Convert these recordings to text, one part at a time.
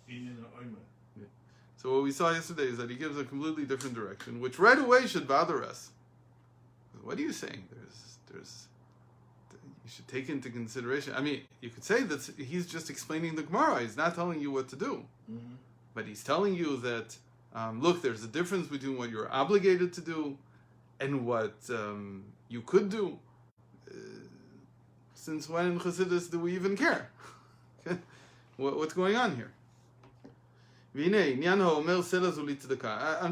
Yeah. So what we saw yesterday is that he gives a completely different direction, which right away should bother us. What are you saying? There's you should take into consideration. I mean, you could say that he's just explaining the Gemara. He's not telling you what to do, but he's telling you that look, there's a difference between what you're obligated to do and what you could do. Since when in Chassidus do we even care? What's going on here? I'm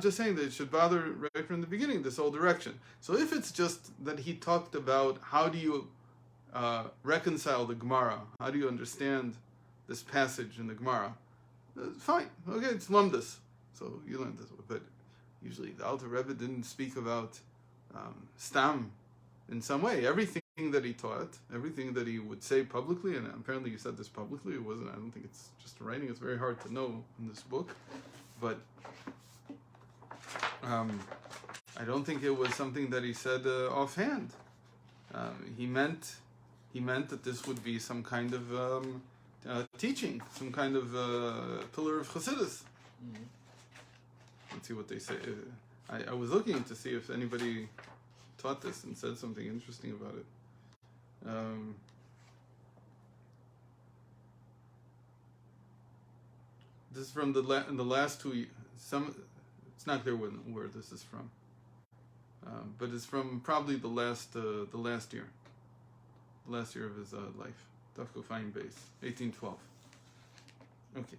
just saying that it should bother right from the beginning, this whole direction. So if it's just that he talked about how do you reconcile the Gemara, how do you understand this passage in the Gemara, fine, okay, it's lumdus. So you learned this, but usually the Alter Rebbe didn't speak about stam in some way. Everything that he taught, everything that he would say publicly, and apparently he said this publicly, it wasn't, I don't think it's just writing, it's very hard to know in this book, but I don't think it was something that he said offhand. He meant that this would be some kind of teaching, some kind of pillar of Chassidus. Let's see what they say. I was looking to see if anybody taught this and said something interesting about it. This is from the last 2 years. It's not clear where this is from, but it's from probably the last year of his life. Dafko Fine Base, 1812. Okay,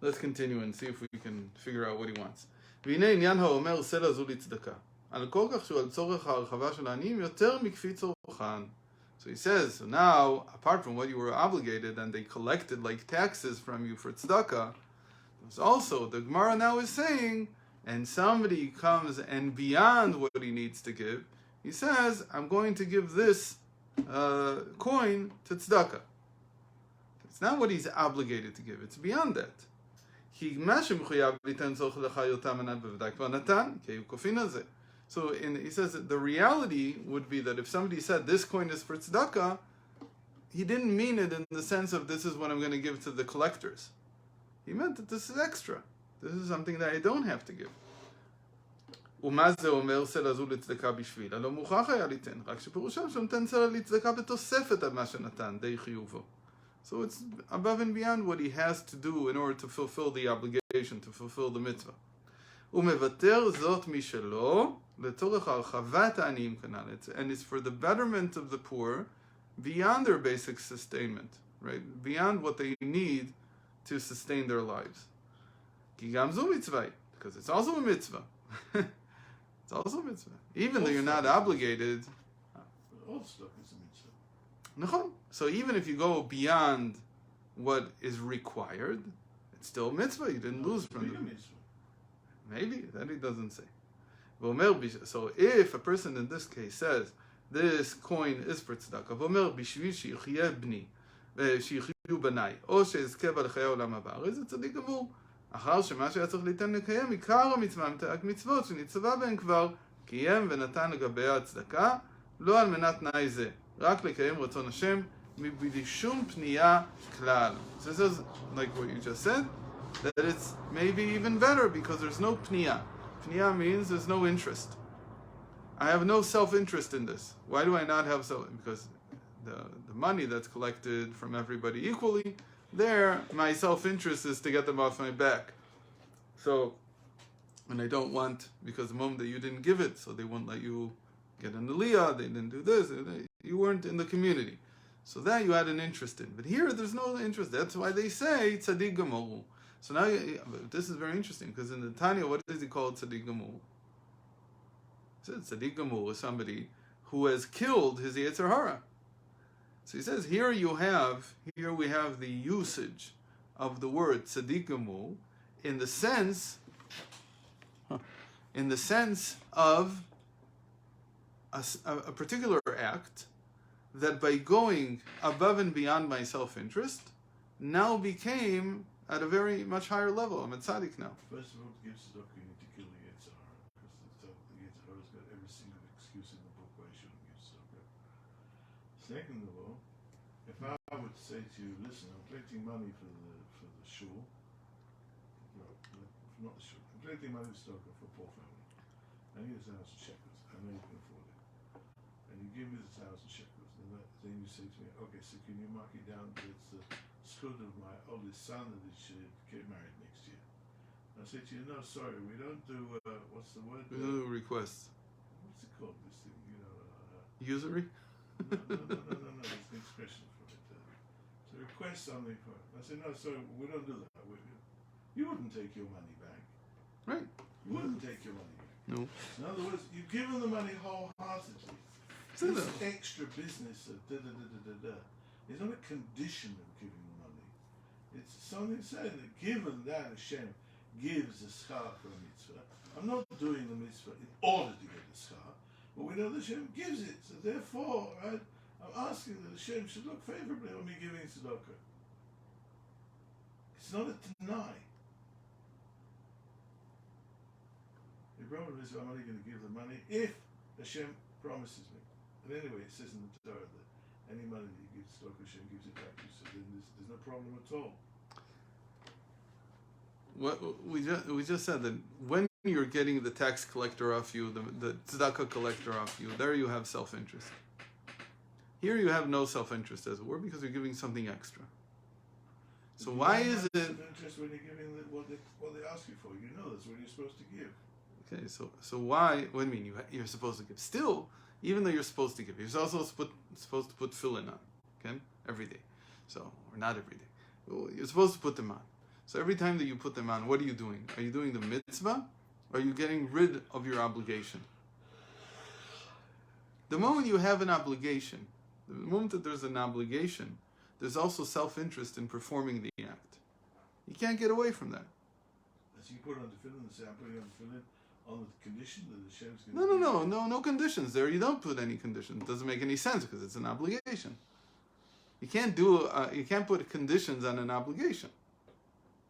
let's continue and see if we can figure out what he wants. והנה עניין האומר סלע זו לצדקה. על כל כך שהוא על צורך ההרחבה של העניים יותר מכפי צורכן. So he says, so now, apart from what you were obligated and they collected like taxes from you for tzedakah, there's also, the Gemara now is saying, and somebody comes and beyond what he needs to give, he says, I'm going to give this coin to tzedakah. It's not what he's obligated to give, it's beyond that. So he says that the reality would be that if somebody said this coin is for tzedakah, he didn't mean it in the sense of this is what I'm going to give to the collectors. He meant that this is extra. This is something that I don't have to give. So it's above and beyond what he has to do in order to fulfill the obligation, to fulfill the mitzvah. And it's for the betterment of the poor beyond their basic sustainment, right? Beyond what they need to sustain their lives. Because it's also a mitzvah. It's also a mitzvah. Even though you're not obligated. All stuff is a mitzvah. So even if you go beyond what is required, it's still a mitzvah. You didn't lose from it. Maybe, that he doesn't say. So if a person in this case says, this coin is for tzedakah, is it tzaddik גמור? אחר שמה שהיה צריך ליתן לקיים, עיקר המצווה מתרי"ג מצוות שנצטווה בהן כבר, קיים ונתן לגבי הצדקה, לא על מנת תנאי זה, רק לקיים רצון השם, מבלי שום פנייה כלל. So this is like what you just said, that it's maybe even better because there's no pniya. Pniya means there's no interest. I have no self-interest in this. Why do I not have because the money that's collected from everybody equally, there, my self-interest is to get them off my back. So, and I don't want, because the moment that you didn't give it, so they won't let you get an aliyah, they didn't do this, you weren't in the community. So that you had an interest in. But here, there's no interest. That's why they say tzaddik gamur. So now, this is very interesting, because in the Tanya, what does he call tzaddik gamur? He says tzaddik gamur is somebody who has killed his Yetzer Hara. So he says, here we have the usage of the word tzaddik gamur in the sense of a particular act that by going above and beyond my self-interest now became at a very much higher level. I'm a tzaddik now. First of all, to give tzedakah, you need to kill the Yetzer Hara, because the Yetzer Hara's got every single excuse in the book why you shouldn't give tzedakah. Second of all, if I would say to you, listen, I'm collecting money for the shul, not the shul. I'm collecting money for tzedakah for a poor family. I need 1,000 shekels. I know you can afford it. And you give me the 1,000 shekels. And then you say to me, okay, so can you mark it down that it's the schut of my oldest son that he should get married next year? I say to you, no, sorry, we don't do, what's the word? Requests. What's it called, this thing, Usury? no, there's an expression for it. To request something for it. I say, no, sorry, we don't do that. You wouldn't take your money back. Right. You wouldn't take your money back. No. In other words, you give them the money wholeheartedly. So This no. extra business of is not a condition of giving the money. It's something saying that given that Hashem gives a schar for a mitzvah, I'm not doing the mitzvah in order to get the schar, but we know that Hashem gives it. So therefore, right, I'm asking that Hashem should look favorably on me giving tzedakah. It's not a deny. The problem is I'm only going to give the money if Hashem promises me. And anyway, it says in the Torah that any money that you give to tzedakah, Hashem gives it back to you. So then there's no problem at all. What we just said that when you're getting the tax collector off you, the tzedakah collector off you, there you have self-interest. Here you have no self-interest, as it were, because you're giving something extra. So why is it? Self-interest when you're giving what they ask you for? You know that's what you're supposed to give. Okay, so why? What do you mean you're supposed to give? Still, even though you're supposed to give, you're also supposed to put tefillin on, okay, every day. So, or not every day. Well, you're supposed to put them on. So every time that you put them on, what are you doing? Are you doing the mitzvah? Or are you getting rid of your obligation? The moment you have an obligation, the moment that there's an obligation, there's also self-interest in performing the act. You can't get away from that. So you put on the tefillin and say, I'm putting on the tefillin on the condition that Hashem's going to No conditions there. You don't put any conditions. It doesn't make any sense because it's an obligation. You can't put conditions on an obligation,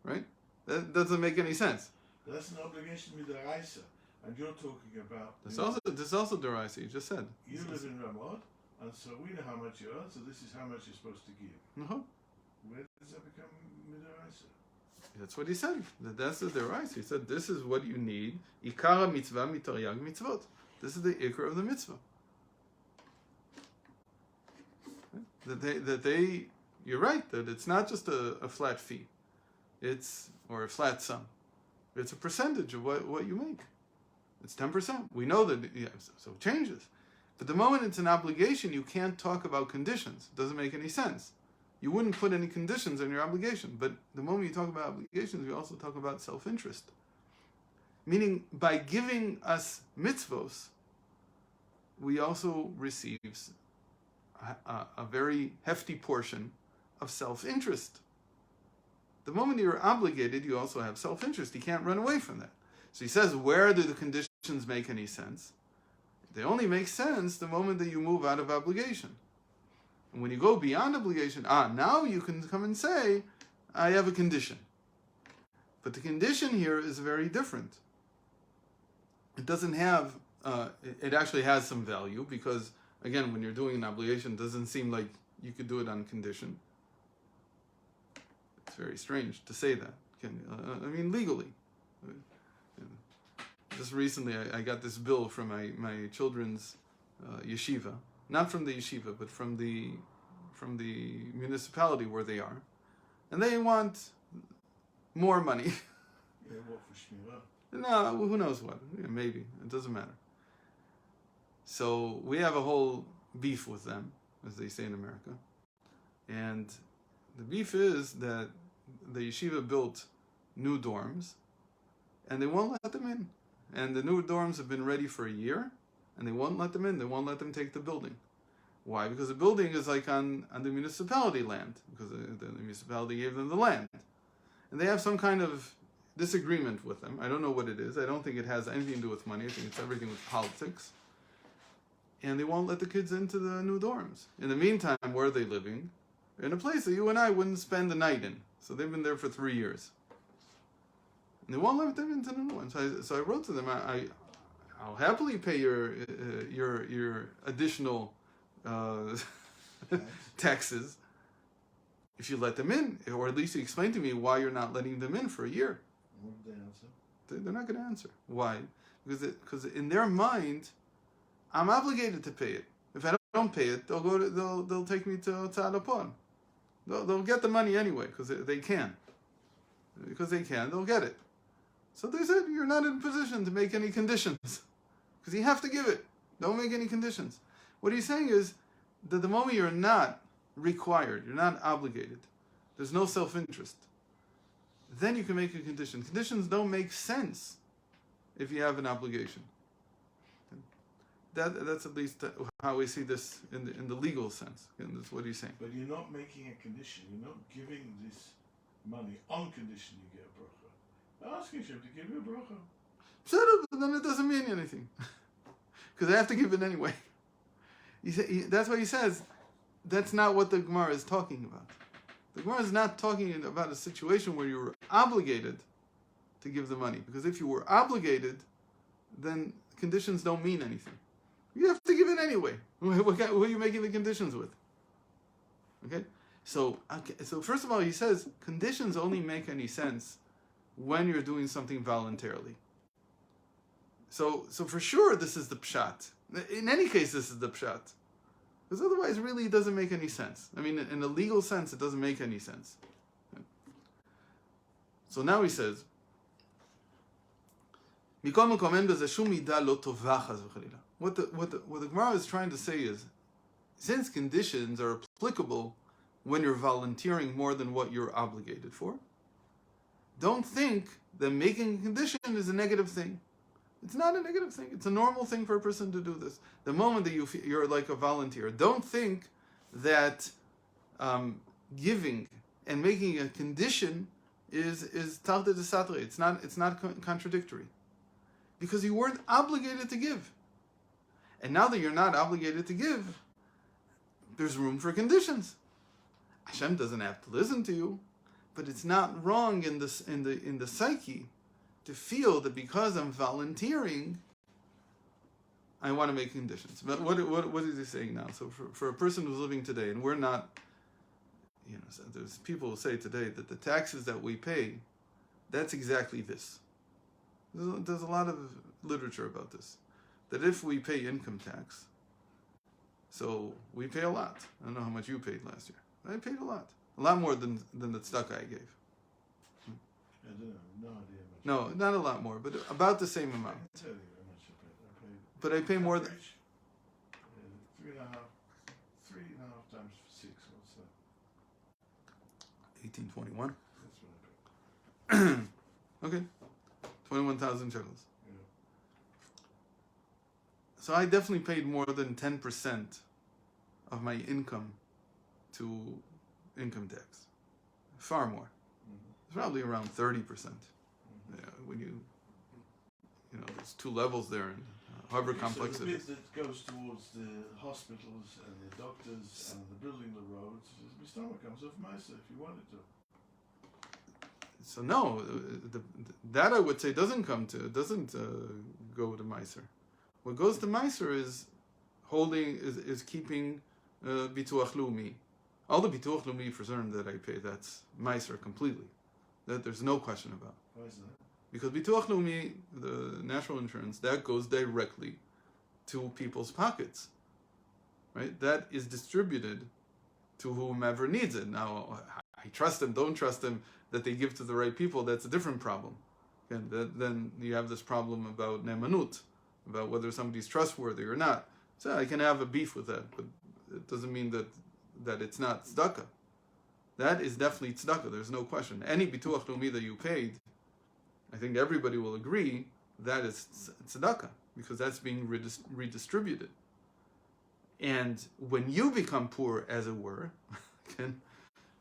right? That doesn't make any sense. That's an obligation midaraisa, and you're talking about. This is also deraisa. You just said. You live in Ramad, and so we know how much you earn. So this is how much you're supposed to give. Uh-huh. Where does that become midaraisa? That's what he said. That's the deraisa. He said this is what you need. Ikara mitzvah mitaryag mitzvot. This is the ikar of the mitzvah. That they, you're right, that it's not just a flat fee, or a flat sum. It's a percentage of what you make. It's 10%. We know that, so it changes. But the moment it's an obligation, you can't talk about conditions. It doesn't make any sense. You wouldn't put any conditions on your obligation. But the moment you talk about obligations, you also talk about self-interest. Meaning, by giving us mitzvos, we also receive a very hefty portion of self-interest. The moment you're obligated, you also have self-interest. You can't run away from that. So he says, where do the conditions make any sense? They only make sense the moment that you move out of obligation. And when you go beyond obligation, now you can come and say, I have a condition. But the condition here is very different. It doesn't have, it actually has some value because, again, when you're doing an obligation, it doesn't seem like you could do it on condition. It's very strange to say that. Legally. Just recently, I got this bill from my children's yeshiva. Not from the yeshiva, but from the municipality where they are. And they want more money. Yeah, what for shmira? No, who knows what. Maybe. It doesn't matter. So we have a whole beef with them, as they say in America. And the beef is that the yeshiva built new dorms, and they won't let them in. And the new dorms have been ready for a year, and they won't let them in. They won't let them take the building. Why? Because the building is like on the municipality land, because the municipality gave them the land. And they have some kind of disagreement with them. I don't know what it is. I don't think it has anything to do with money. I think it's everything with politics. And they won't let the kids into the new dorms. In the meantime, where are they living? They're in a place that you and I wouldn't spend the night in. So they've been there for 3 years. And they won't let them into the new ones. So I wrote to them, I'll happily pay your additional taxes if you let them in, or at least you explain to me why you're not letting them in for a year. What did they answer? They're not going to answer. Why? Because in their mind, I'm obligated to pay it. If I don't pay it, they'll take me to Tzad Apon. They'll get the money anyway because they can. Because they can, they'll get it. So they said, you're not in a position to make any conditions. Because you have to give it. Don't make any conditions. What he's saying is that the moment you're not required, you're not obligated, there's no self-interest, then you can make a condition. Conditions don't make sense if you have an obligation. That's at least how we see this in the legal sense. And that's what he's saying. But you're not making a condition. You're not giving this money on condition you get a bracha. They're asking Hashem to give you a bracha. But then it doesn't mean anything. Because I have to give it anyway. That's why he says that's not what the Gemara is talking about. The Gemara is not talking about a situation where you were obligated to give the money. Because if you were obligated, then conditions don't mean anything. You have to give it anyway. Who are you making the conditions with? Okay? So first of all, he says conditions only make any sense when you're doing something voluntarily. So for sure, this is the pshat. In any case, this is the pshat. Because otherwise, really, it doesn't make any sense. I mean, in a legal sense, it doesn't make any sense. So now he says, what the Gemara is trying to say is, since conditions are applicable when you're volunteering more than what you're obligated for, don't think that making a condition is a negative thing. It's not a negative thing. It's a normal thing for a person to do this. The moment that you're like a volunteer, don't think that giving and making a condition is tarde de satre. It's not contradictory, because you weren't obligated to give, and now that you're not obligated to give, there's room for conditions. Hashem doesn't have to listen to you, but it's not wrong in the psyche to feel that because I'm volunteering, I want to make conditions. But what is he saying now? So for a person who's living today, and we're not, so there's people who say today that the taxes that we pay, that's exactly this. There's a lot of literature about this. That if we pay income tax, so we pay a lot. I don't know how much you paid last year. I paid a lot more than the tzedakah I gave. I don't know, no idea. No, not a lot more, but about the same amount. I can tell you how much I paid. But I pay more than... 3.5 times 6, what's that? 1821. That's what I paid. Okay. 21,000 shekels. Yeah. So I definitely paid more than 10% of my income to income tax. Far more. Mm-hmm. It's probably around 30%. When there's two levels there in Harbor Complex. So the bit that goes towards the hospitals and the doctors and the building the roads, the stomach comes off Meiser if you wanted to. So no, that I would say doesn't go to Meiser. What goes to Meiser is keeping Bituach Leumi. All the Bituach Leumi for certain that I pay, that's Meiser completely. That there's no question about. Why is that? Because Bituach Leumi, the national insurance, that goes directly to people's pockets, right? That is distributed to whomever needs it. Now, I trust them, don't trust them, that they give to the right people, that's a different problem. And then you have this problem about nemanut, about whether somebody's trustworthy or not. So I can have a beef with that, but it doesn't mean that it's not tzedakah. That is definitely tzedakah, there's no question. Any Bituach Leumi that you paid, I think everybody will agree that is tzedakah, because that's being redistributed. And when you become poor, as it were,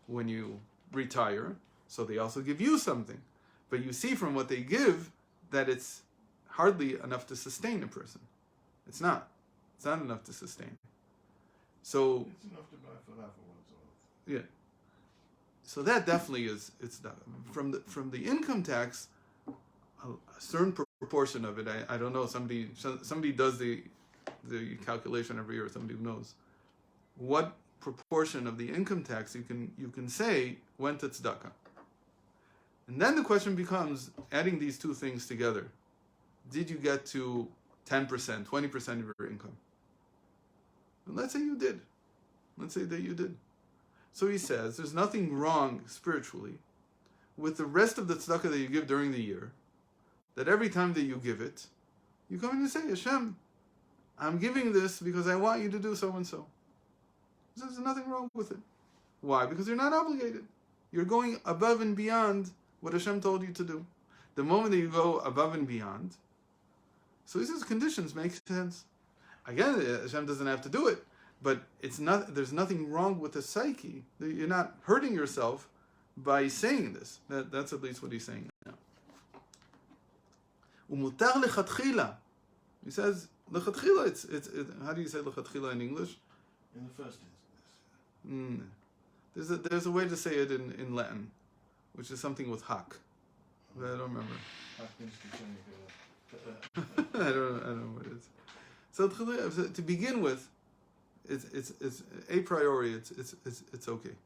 when you retire, so they also give you something. But you see from what they give that it's hardly enough to sustain a person. It's not. It's not enough to sustain. So it's enough to buy falafel once a month. Yeah. So that definitely is from the income tax. A certain proportion of it, I don't know. Somebody does the calculation every year. Somebody who knows what proportion of the income tax you can say went to tzedakah. And then the question becomes, adding these two things together, did you get to 10%, 20% of your income? And let's say you did. Let's say that you did. So he says, there's nothing wrong spiritually with the rest of the tzedakah that you give during the year, that every time that you give it, you come and you say, Hashem, I'm giving this because I want you to do so and so. There's nothing wrong with it. Why? Because you're not obligated. You're going above and beyond what Hashem told you to do. The moment that you go above and beyond, so he says conditions make sense. Again, Hashem doesn't have to do it, but it's not. There's nothing wrong with the psyche. You're not hurting yourself by saying this. That's at least what he's saying now. Umutar lechatchila. He says lechatchila. It's how do you say lechatchila in English? In the first instance. There's a way to say it in Latin, which is something with hak. But I don't remember. I don't know what it is. So to begin with, it's a priori. It's okay.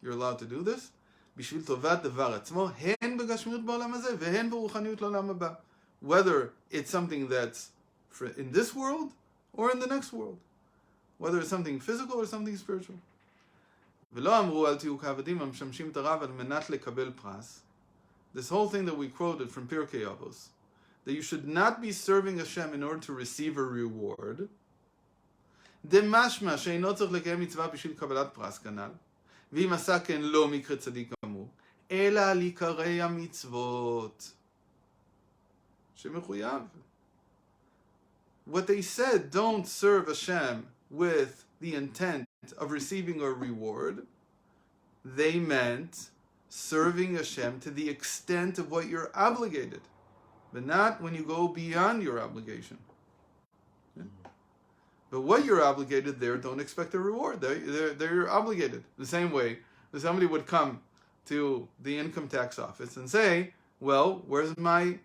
You're allowed to do this. בשביל טובת דבר עצמו, הן בגשמיות בעולם הזה, והן ברוחניות לעולם הבא. Whether it's something that's in this world or in the next world. Whether it's something physical or something spiritual. ולא אמרו אל תהיו כעבדים המשמשים את הרב על מנת לקבל פרס. This whole thing that we quoted from Pirkei Avos, that you should not be serving Hashem in order to receive a reward. דמשמע שאינו צריך לקיים מצווה בשביל קבלת פרס כנ"ל. ואם עשה כן לא מקרה צדיק אמור, אלא על עיקרי המצוות. שמחויב. What they said, don't serve Hashem with the intent of receiving a reward, they meant serving Hashem to the extent of what you're obligated, but not when you go beyond your obligation. Okay? But what you're obligated there, don't expect a reward. They're obligated. The same way that somebody would come to the income tax office and say, well, where's my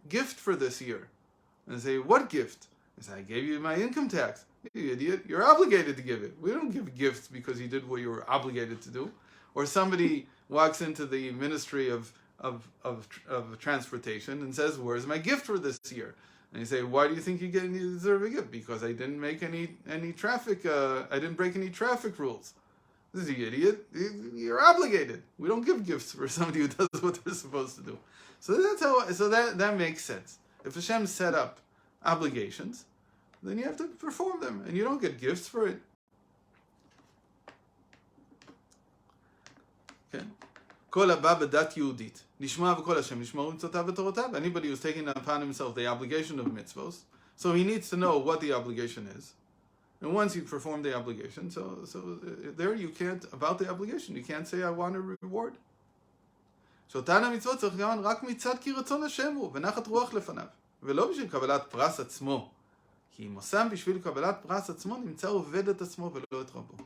gift for this year? And they say, what gift? I say, I gave you my income tax. You idiot, you're obligated to give it. We don't give gifts because you did what you were obligated to do. Or somebody walks into the Ministry of Transportation and says, where's my gift for this year? And you say, why do you think you deserve a gift? Because I didn't make any traffic, I didn't break any traffic rules. This is the idiot. You're obligated. We don't give gifts for somebody who does what they're supposed to do. So that makes sense. If Hashem set up obligations, then you have to perform them, and you don't get gifts for it. Okay. כל הבא בדת יהודית, נשמע בכל השם, נשמעו מצוותיו ותורותיו. Anybody who's taking upon himself the obligation of mitzvos, so he needs to know what the obligation is. And once you perform the obligation, so there you can't, about the obligation, you can't say, I want a reward. שאותן המצוות צריך גם רק מצד כי רצון השם הוא, ונחת רוח לפניו, ולא בשביל קבלת פרס עצמו. כי אם עושם בשביל קבלת פרס עצמו, נמצא עובד את עצמו ולא את רבו.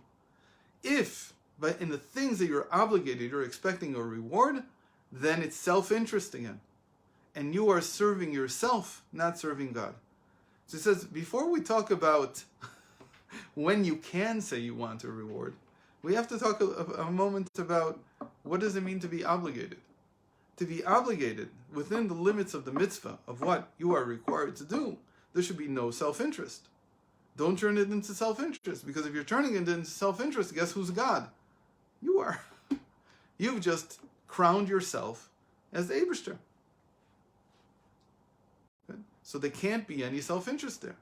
If, but in the things that you're obligated, you're expecting a reward, then it's self-interest again. And you are serving yourself, not serving God. So it says, before we talk about when you can say you want a reward, we have to talk a moment about what does it mean to be obligated. To be obligated within the limits of the mitzvah of what you are required to do, there should be no self-interest. Don't turn it into self-interest, because if you're turning it into self-interest, guess who's God? You are. You've just crowned yourself as the Eibishter. Okay? So there can't be any self-interest there.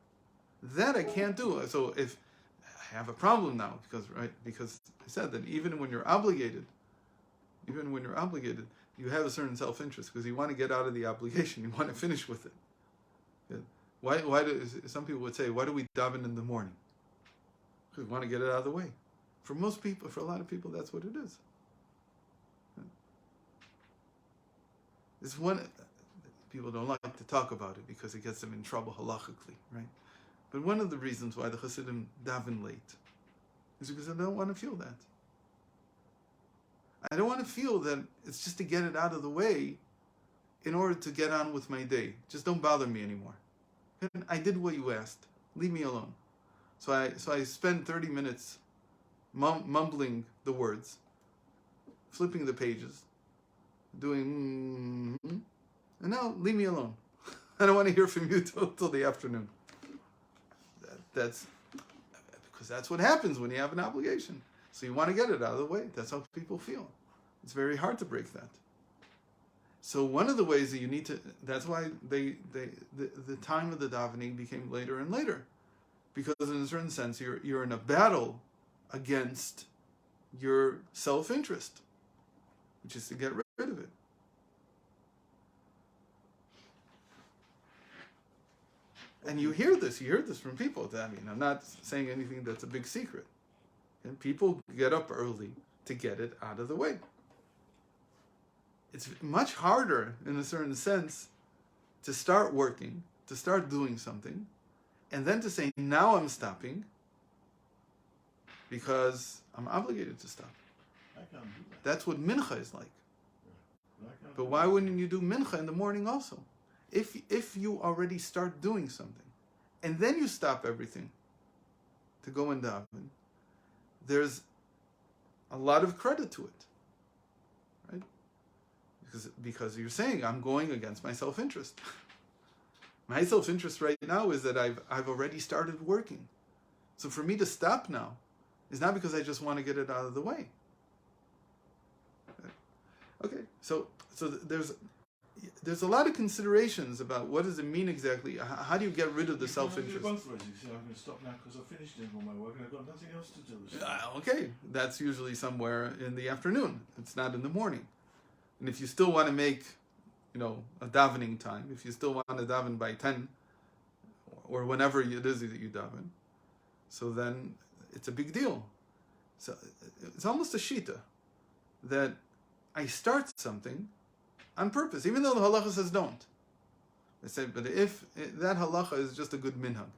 That I can't do. So if I have a problem now, because I said that even when you're obligated, you have a certain self-interest because you want to get out of the obligation. You want to finish with it. Okay? Why do some people would say, why do we daven in the morning? Because we want to get it out of the way. For most people, for a lot of people, that's what it is. It's one, people don't like to talk about it because it gets them in trouble halachically, right? But one of the reasons why the Hasidim daven late is because they don't want to feel that. I don't want to feel that it's just to get it out of the way in order to get on with my day. Just don't bother me anymore. I did what you asked. Leave me alone. So I spend 30 minutes mumbling the words, flipping the pages, doing, and now leave me alone. I don't want to hear from you till the afternoon. That's because that's what happens when you have an obligation. So you want to get it out of the way. That's how people feel. It's very hard to break that. So one of the ways that you need to, that's why the time of the davening became later and later. Because in a certain sense, you're in a battle against your self-interest, which is to get rid of it. And you hear this from people. I mean, I'm not saying anything that's a big secret. And people get up early to get it out of the way. It's much harder, in a certain sense, to start working, to start doing something, and then to say, now I'm stopping, because I'm obligated to stop. I can't do that. That's what mincha is like. Yeah. But why wouldn't you do mincha in the morning also? If you already start doing something, and then you stop everything to go and daven, there's a lot of credit to it, right? Because you're saying, I'm going against my self-interest. My self-interest right now is that I've already started working. So for me to stop now is not because I just want to get it out of the way. Okay, so there's a lot of considerations about what does it mean exactly. How do you get rid of the self-interest? Both ways. You say, I'm going to stop now because I finished doing all my work and I've got nothing else to do. So. Okay, that's usually somewhere in the afternoon. It's not in the morning. And if you still want to make, a davening time, if you still want to daven by 10, or whenever it is that you daven, so then it's a big deal. So it's almost a shita that I start something on purpose, even though the halacha says don't. They say, but if that halacha is just a good minhag,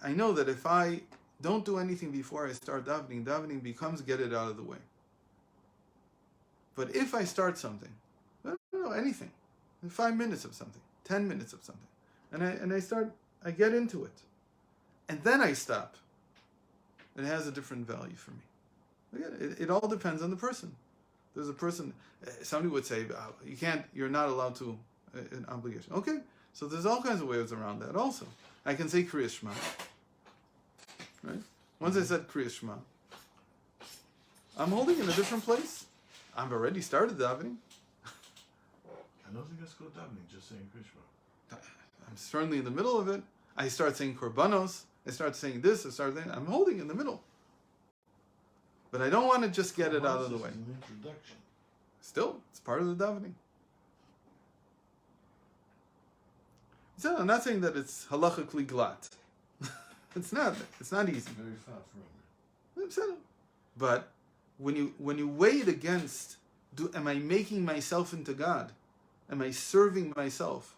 I know that if I don't do anything before I start davening becomes get it out of the way. But if I start something, I don't know, anything, 5 minutes of something, 10 minutes of something, and I get into it, and then I stop, it has a different value for me. Again, it all depends on the person. There's a person, somebody would say, you're not allowed to, an obligation. Okay, so there's all kinds of ways around that also. I can say Kriya Shema, right? Once I said Kriya Shema, I'm holding in a different place. I've already started davening. I don't think that's called davening, just saying Kriya Shema. I'm certainly in the middle of it. I start saying korbanos. I start saying this. I'm holding in the middle. But I don't want to just get it out of the way. It's an introduction. Still, it's part of the davening. So I'm not saying that it's halachically glat. It's not easy. Very far from it. But when you weigh it against, am I making myself into God? Am I serving myself?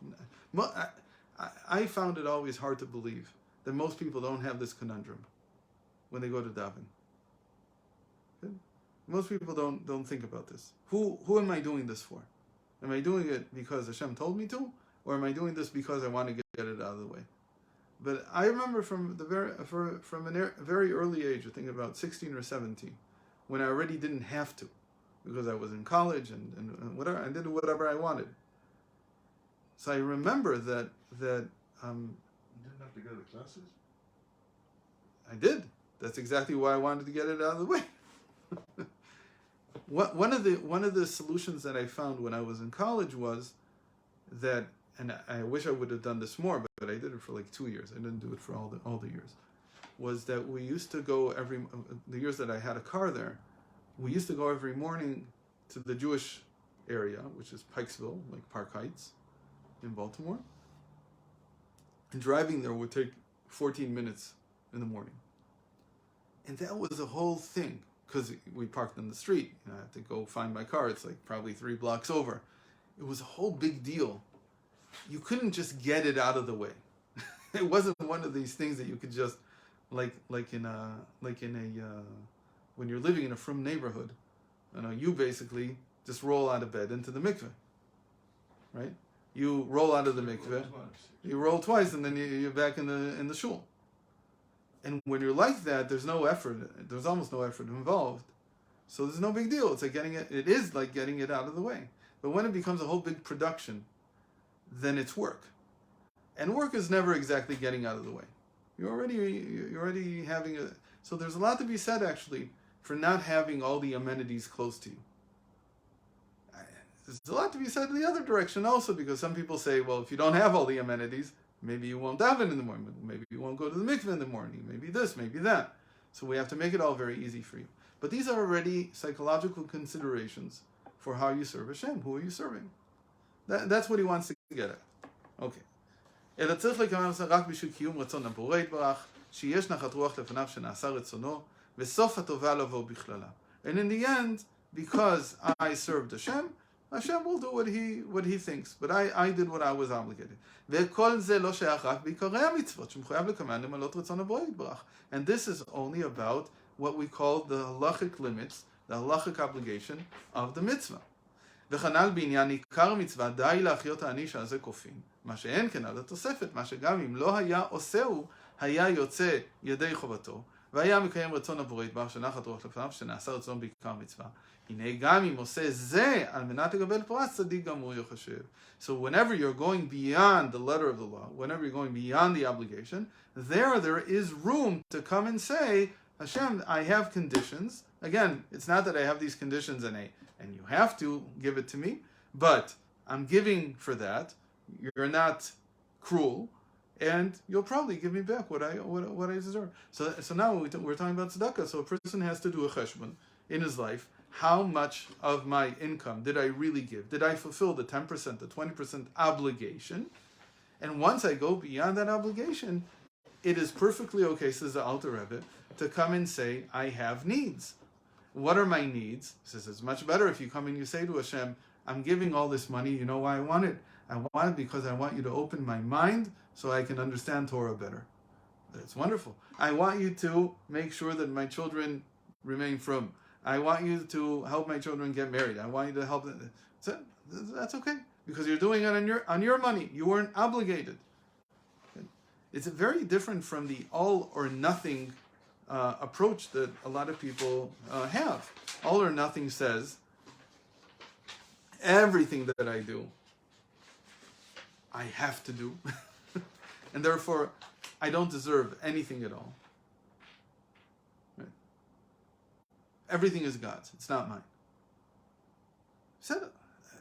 I found it always hard to believe that most people don't have this conundrum when they go to daven. Okay? Most people don't think about this. Who am I doing this for? Am I doing it because Hashem told me to, or am I doing this because I want to get it out of the way? But I remember from a very early age, I think about 16 or 17, when I already didn't have to, because I was in college and whatever, I did whatever I wanted. So I remember that You didn't have to go to classes? I did. That's exactly why I wanted to get it out of the way. One of the solutions that I found when I was in college was that, and I wish I would have done this more, but I did it for like 2 years. I didn't do it for all the years. Was that we used to go the years that I had a car there, we used to go every morning to the Jewish area, which is Pikesville, like Park Heights in Baltimore. And driving there would take 14 minutes in the morning. And that was a whole thing, because we parked in the street, and I had to go find my car. It's like probably 3 blocks over. It was a whole big deal. You couldn't just get it out of the way. It wasn't one of these things that you could just, like when you're living in a frum neighborhood, you basically just roll out of bed into the mikveh, right? You roll out of the mikveh, you roll twice, and then you're back in the shul. And when you're like that, there's no effort. There's almost no effort involved. So there's no big deal. It's like it is like getting it out of the way. But when it becomes a whole big production, then it's work. And work is never exactly getting out of the way. You're already having so there's a lot to be said actually for not having all the amenities close to you. There's a lot to be said in the other direction also, because some people say, well, if you don't have all the amenities, maybe you won't daven in the morning, maybe you won't go to the mikveh in the morning, maybe this, maybe that. So we have to make it all very easy for you. But these are already psychological considerations for how you serve Hashem. Who are you serving? That's what he wants to get at. Okay. אלא צריך לקיים רק בשביל קיום רצון הבורא יתברך, שיש נחת רוח לפניו שנעשה רצונו, וסוף הטובה לבוא בכללה. And in the end, because I served Hashem, Hashem will do what he thinks, but I did what I was obligated. וכל זה לא שייך רק בעיקרי המצוות, שמחויב לקיים למלות רצון הבורא יתברך. And this is only about what we call the halachic limits, the halachic obligation of the mitzvah. וכנ"ל בעניין עיקר המצווה, די להחיות העני שעל זה כופין. מה שאין כן על התוספת, מה שגם אם לא היה עושהו, היה יוצא ידי חובתו, והיה מקיים רצון הבורא יתברך שנחת רוח לפניו, שנעשה רצון בעיקר המצווה. הנה גם אם עושה זה, על מנת לקבל פרס, צדיק גמור יחשב. So whenever you're going beyond the letter of the law, whenever you're going beyond the obligation, there is room to come and say, Hashem, I have conditions. Again, it's not that I have these conditions and you have to give it to me, but I'm giving for that. You're not cruel, and you'll probably give me back what I deserve. So now we're talking about tzedakah. So a person has to do a cheshbon in his life. How much of my income did I really give? Did I fulfill the 10%, the 20% obligation? And once I go beyond that obligation, it is perfectly okay, says the Alter Rebbe, to come and say, I have needs. What are my needs? He says, it's much better if you come and you say to Hashem, I'm giving all this money, you know why I want it? I want it because I want you to open my mind so I can understand Torah better. That's wonderful. I want you to make sure that my children remain frum. I want you to help my children get married. I want you to help them. That's okay, because you're doing it on your money. You weren't obligated. It's very different from the all or nothing approach that a lot of people have. All or nothing says, everything that I do, I have to do. And therefore, I don't deserve anything at all. Right? Everything is God's. It's not mine. Said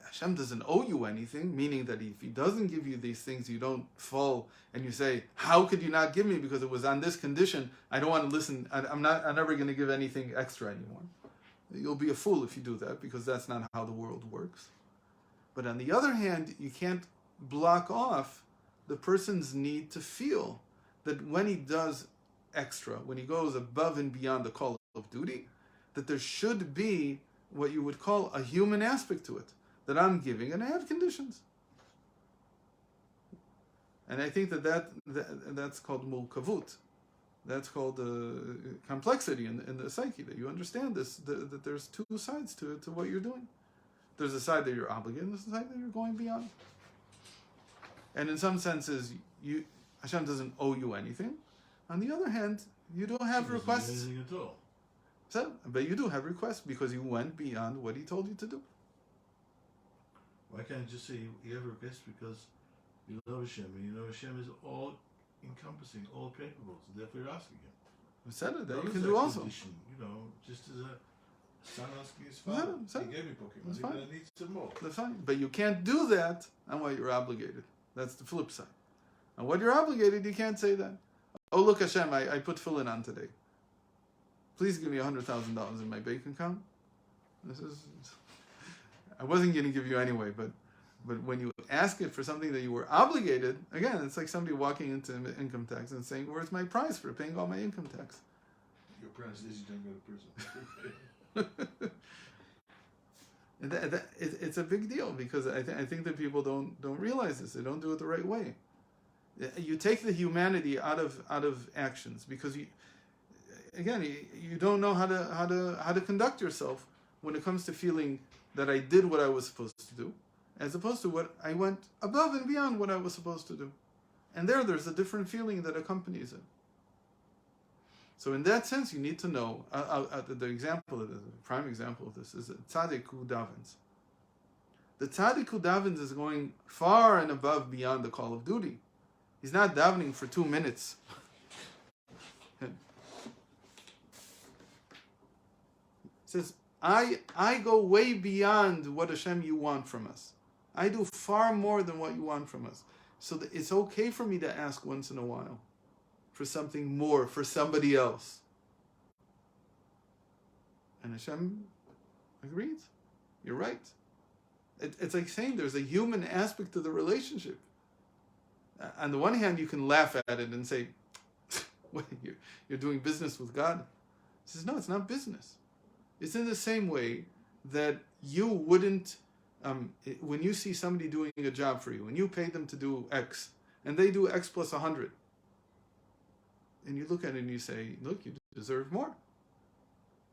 Hashem doesn't owe you anything, meaning that if he doesn't give you these things, you don't fall and you say, how could you not give me? Because it was on this condition. I don't want to listen. I'm never going to give anything extra anymore. You'll be a fool if you do that, because that's not how the world works. But on the other hand, you can't block off the person's need to feel that when he does extra, when he goes above and beyond the call of duty, that there should be what you would call a human aspect to it, that I'm giving and I have conditions. And I think that's called mulkavut. That's called complexity in the psyche, that you understand this, that there's two sides to what you're doing. There's a side that you're obligated, and there's a side that you're going beyond. And in some senses, Hashem doesn't owe you anything. On the other hand, you don't have requests. Anything at all. So, but you do have requests because you went beyond what he told you to do. Why can't you just say you have requests because you love Hashem, and you know Hashem is all encompassing, all capable, so therefore you're asking him. We said it, that Not you as can a do also. condition, just as a son asking his father. Yeah, He gave me Pokemon, that's but fine. I need some more. That's fine. But you can't do that on what you're obligated. That's the flip side. On what you're obligated, you can't say that. Oh, look, Hashem, I put tefillin on today. Please give me $100,000 in my bank account. I wasn't going to give you anyway, but when you ask it for something that you were obligated, again, it's like somebody walking into income tax and saying, where's my price for paying all my income tax? Your price is you don't go to prison. It's a big deal, because I think that people don't realize this. They don't do it the right way. You take the humanity out of actions, because you don't know how to conduct yourself when it comes to feeling that I did what I was supposed to do, as opposed to what I went above and beyond what I was supposed to do. And there's a different feeling that accompanies it. So in that sense, you need to know. The example, the prime example of this is tzaddik who davens. The tzaddik who davens is going far and above beyond the call of duty. He's not davening for 2 minutes. He says, I go way beyond what Hashem you want from us. I do far more than what you want from us. So that it's okay for me to ask once in a while for something more, for somebody else. And Hashem agrees. You're right. It's like saying there's a human aspect to the relationship. On the one hand, you can laugh at it and say, well, you're doing business with God. He says, no, it's not business. It's in the same way that you wouldn't, when you see somebody doing a job for you, and you pay them to do X, and they do X plus 100, and you look at it and you say, look, you deserve more.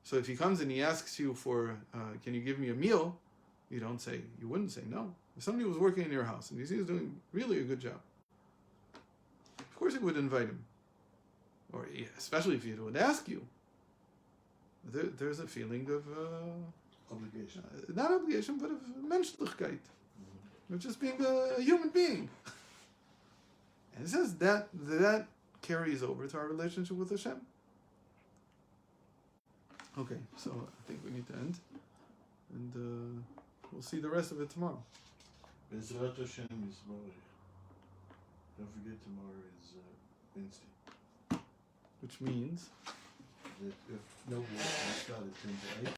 So if he comes and he asks you for, can you give me a meal? You wouldn't say no. If somebody was working in your house and you see he's doing really a good job, of course you would invite him. Or especially if he would ask you. There's a feeling of... Obligation. Not obligation, but of menschlichkeit. Of just being a human being. And it says that carries over to our relationship with Hashem. Okay, so I think we need to end. And we'll see the rest of it tomorrow. Bezrat Hashem Yisborech. Don't forget tomorrow is Wednesday. Which means... That if no work, we start at 10 to 8.